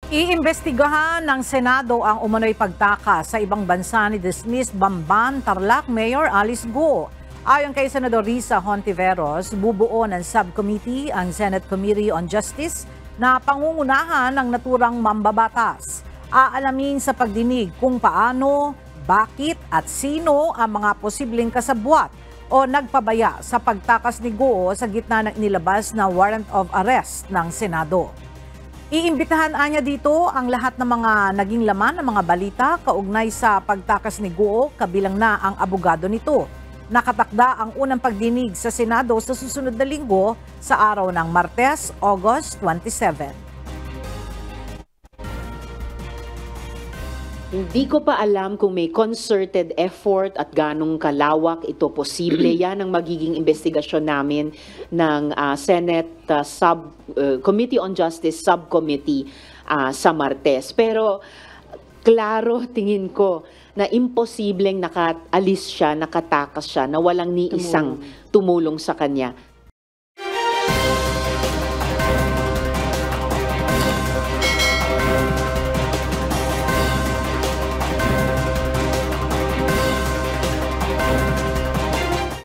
Iimbestigahan ng Senado ang umano'y pagtakas sa ibang bansa ni dismissed Bamban, Tarlac Mayor Alice Go. Ayon kay Senador Risa Hontiveros, bubuo ng subcommittee ang Senate Committee on Justice na pangungunahan ng naturang mambabatas. Aalamin sa pagdinig kung paano, bakit at sino ang mga posibleng kasabwat o nagpabaya sa pagtakas ni Go sa gitna ng inilabas na warrant of arrest ng Senado. Iimbitahan anya dito ang lahat ng mga naging laman ng mga balita kaugnay sa pagtakas ni Go, kabilang na ang abogado nito. Nakatakda ang unang pagdinig sa Senado sa susunod na linggo sa araw ng Martes, August 27. Hindi ko pa alam kung may concerted effort at ganong kalawak ito posible. Yan ang magiging investigasyon namin ng Senate Committee on Justice Subcommittee sa Martes. Pero klaro tingin ko na imposibleng nakaalis siya, nakatakas siya, na walang ni isang tumulong sa kanya.